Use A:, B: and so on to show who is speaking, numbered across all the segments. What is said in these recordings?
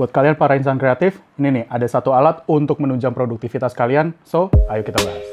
A: Buat kalian para insan kreatif, ini nih ada satu alat untuk menunjang produktivitas kalian. So, ayo kita bahas.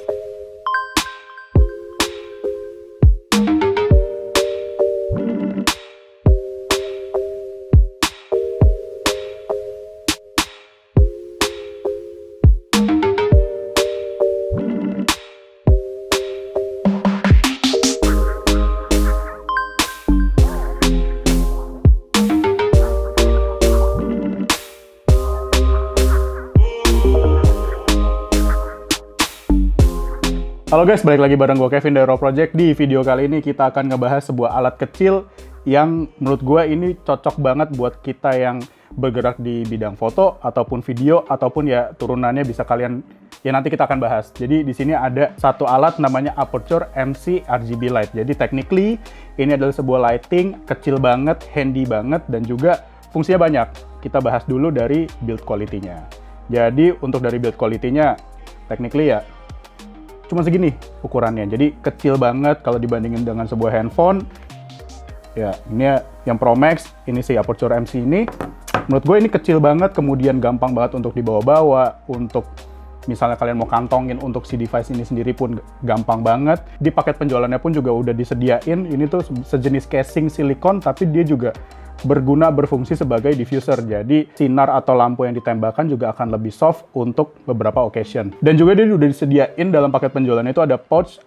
A: Halo guys, balik lagi bareng gue Kevin dari Raw Project. Di video kali ini kita akan ngebahas sebuah alat kecil yang menurut gue ini cocok banget buat kita yang bergerak di bidang foto ataupun video ataupun ya turunannya bisa kalian ya nanti kita akan bahas. Jadi di sini ada satu alat namanya Aputure MC RGB Light. Jadi technically ini adalah sebuah lighting kecil banget, handy banget dan juga fungsinya banyak. Kita bahas dulu dari build quality-nya. Jadi untuk dari build quality-nya technically ya cuma segini ukurannya, jadi kecil banget kalau dibandingin dengan sebuah handphone. Ya, ini yang Pro Max, ini si Aputure MC ini. Menurut gue ini kecil banget, kemudian gampang banget untuk dibawa-bawa, untuk misalnya kalian mau kantongin untuk si device ini sendiri pun gampang banget. Di paket penjualannya pun juga udah disediain, ini tuh sejenis casing silikon, tapi dia juga berfungsi sebagai diffuser. Jadi sinar atau lampu yang ditembakkan juga akan lebih soft untuk beberapa occasion. Dan juga dia udah disediain dalam paket penjualan itu ada pouch,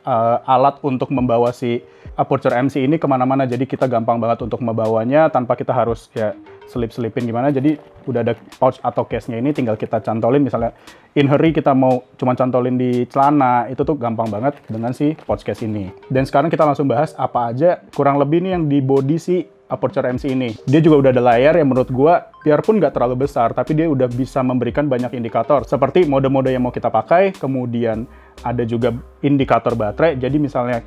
A: alat untuk membawa si Aputure MC ini kemana-mana. Jadi kita gampang banget untuk membawanya tanpa kita harus ya selip-selipin gimana. Jadi udah ada pouch atau case-nya ini tinggal kita cantolin. Misalnya in hurry kita mau cuma cantolin di celana, itu tuh gampang banget dengan si pouch case ini. Dan sekarang kita langsung bahas apa aja kurang lebih nih yang di body si Aputure MC ini. Dia juga udah ada layar yang menurut gua biarpun nggak terlalu besar, tapi dia udah bisa memberikan banyak indikator seperti mode-mode yang mau kita pakai, kemudian ada juga indikator baterai. Jadi misalnya,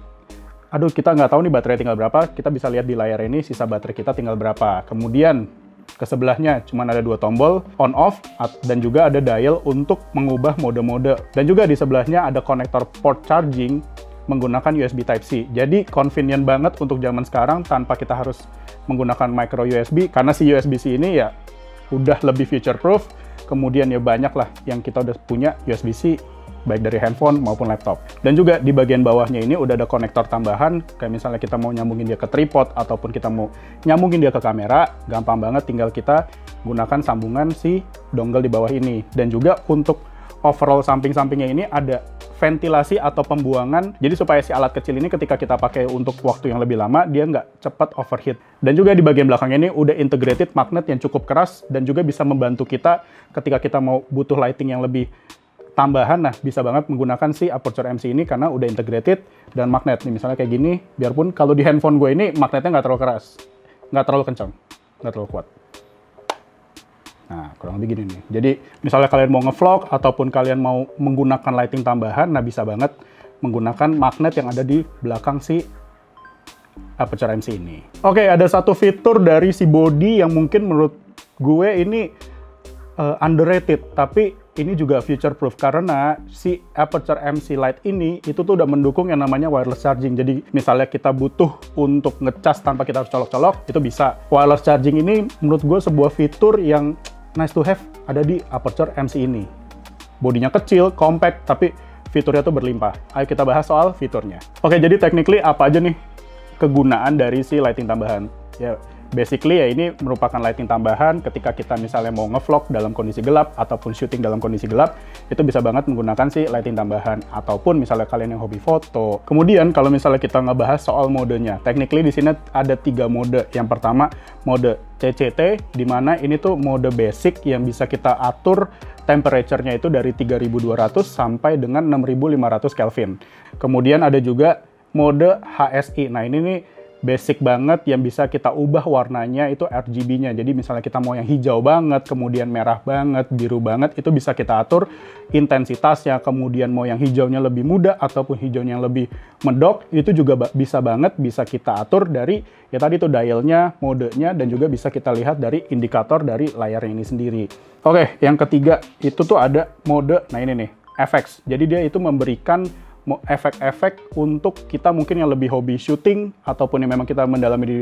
A: aduh kita nggak tahu nih baterai tinggal berapa, kita bisa lihat di layar ini sisa baterai kita tinggal berapa. Kemudian ke sebelahnya cuma ada dua tombol on off dan juga ada dial untuk mengubah mode-mode. Dan juga di sebelahnya ada konektor port charging menggunakan USB Type-C. Jadi convenient banget untuk zaman sekarang tanpa kita harus menggunakan micro USB, karena si USB-C ini ya udah lebih future proof. Kemudian ya banyak lah yang kita udah punya USB-C baik dari handphone maupun laptop. Dan juga di bagian bawahnya ini udah ada konektor tambahan, kayak misalnya kita mau nyambungin dia ke tripod ataupun kita mau nyambungin dia ke kamera, gampang banget tinggal kita gunakan sambungan si dongle di bawah ini. Dan juga untuk overall samping-sampingnya ini ada ventilasi atau pembuangan, jadi supaya si alat kecil ini ketika kita pakai untuk waktu yang lebih lama, dia nggak cepat overheat. Dan juga di bagian belakangnya ini udah integrated magnet yang cukup keras dan juga bisa membantu kita ketika kita mau butuh lighting yang lebih tambahan. Nah, bisa banget menggunakan si Aputure MC ini karena udah integrated dan magnet. Nih, misalnya kayak gini, biarpun kalau di handphone gue ini magnetnya nggak terlalu keras, nggak terlalu kencang, nggak terlalu kuat. Nah, kurang lebih gini nih. Jadi, misalnya kalian mau nge-vlog ataupun kalian mau menggunakan lighting tambahan, nah bisa banget menggunakan magnet yang ada di belakang si Aputure MC ini. Oke, ada satu fitur dari si body yang mungkin menurut gue ini underrated, tapi ini juga future proof karena si Aputure MC Lite ini itu tuh udah mendukung yang namanya wireless charging. Jadi misalnya kita butuh untuk ngecas tanpa kita harus colok-colok, itu bisa. Wireless charging ini menurut gue sebuah fitur yang nice to have ada di Aputure MC ini. Bodinya kecil, compact, tapi fiturnya tuh berlimpah. Ayo kita bahas soal fiturnya. Oke, jadi technically apa aja nih kegunaan dari si lighting tambahan? Ya, basically ya ini merupakan lighting tambahan ketika kita misalnya mau ngevlog dalam kondisi gelap ataupun syuting dalam kondisi gelap, itu bisa banget menggunakan si lighting tambahan. Ataupun misalnya kalian yang hobi foto. Kemudian kalau misalnya kita ngebahas soal modenya, technically di sini ada 3 mode. Yang pertama mode CCT, di mana ini tuh mode basic yang bisa kita atur temperature-nya itu dari 3200 sampai dengan 6500 Kelvin. Kemudian ada juga mode HSI. Nah, ini nih basic banget yang bisa kita ubah warnanya itu RGB-nya. Jadi misalnya kita mau yang hijau banget, kemudian merah banget, biru banget, itu bisa kita atur intensitasnya. Kemudian mau yang hijaunya lebih muda ataupun hijaunya yang lebih medok, itu juga bisa banget bisa kita atur dari ya tadi tuh dialnya, modenya, dan juga bisa kita lihat dari indikator dari layarnya ini sendiri. Oke, yang ketiga itu tuh ada mode, nah ini nih, FX. Jadi dia itu memberikan efek-efek untuk kita mungkin yang lebih hobi syuting ataupun yang memang kita mendalami di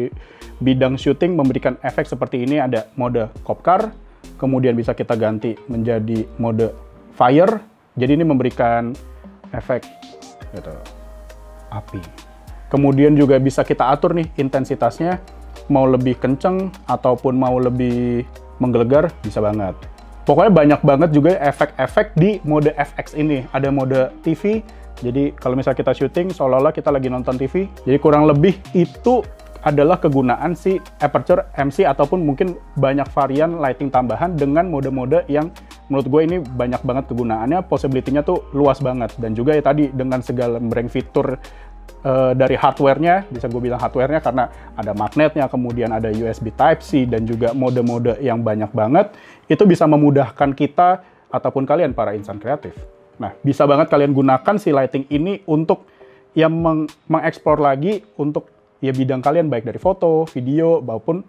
A: bidang syuting, memberikan efek seperti ini. Ada mode cop car, kemudian bisa kita ganti menjadi mode fire. Jadi ini memberikan efek gitu, api. Kemudian juga bisa kita atur nih intensitasnya, mau lebih kenceng ataupun mau lebih menggelegar, bisa banget. Pokoknya banyak banget juga efek-efek di mode FX ini. Ada mode TV, jadi kalau misalnya kita syuting seolah-olah kita lagi nonton TV. Jadi kurang lebih itu adalah kegunaan si Aperture MC ataupun mungkin banyak varian lighting tambahan dengan mode-mode yang menurut gue ini banyak banget kegunaannya, possibility-nya tuh luas banget. Dan juga ya tadi dengan segala brand fitur dari hardware-nya, bisa gue bilang hardware-nya karena ada magnetnya, kemudian ada USB Type-C, dan juga mode-mode yang banyak banget, itu bisa memudahkan kita ataupun kalian para insan kreatif. Nah, bisa banget kalian gunakan si lighting ini untuk yang mengeksplor lagi untuk ya bidang kalian, baik dari foto, video, maupun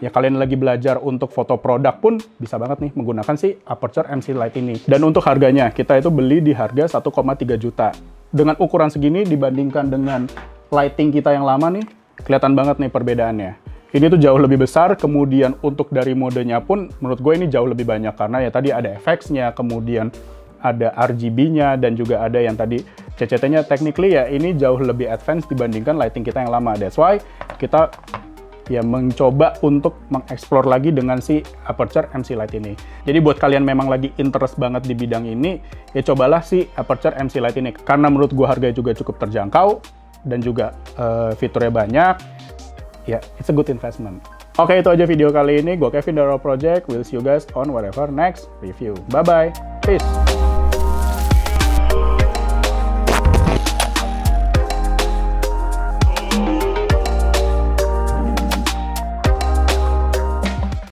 A: ya kalian lagi belajar untuk foto produk pun bisa banget nih menggunakan si Aperture MC Light ini. Dan untuk harganya, kita itu beli di harga 1,3 juta. Dengan ukuran segini dibandingkan dengan lighting kita yang lama nih, kelihatan banget nih perbedaannya. Ini tuh jauh lebih besar, kemudian untuk dari modenya pun menurut gue ini jauh lebih banyak karena ya tadi ada effects-nya, kemudian ada RGB-nya, dan juga ada yang tadi CCT-nya. Technically ya ini jauh lebih advance dibandingkan lighting kita yang lama. That's why kita ya mencoba untuk mengeksplor lagi dengan si Aperture MC Light ini. Jadi buat kalian memang lagi interest banget di bidang ini, ya cobalah si Aperture MC Light ini. Karena menurut gua harganya juga cukup terjangkau, dan juga fiturnya banyak, ya it's a good investment. Oke, itu aja video kali ini. Gua Kevin dari Raw Project. We'll see you guys on whatever next review. Bye-bye. Peace.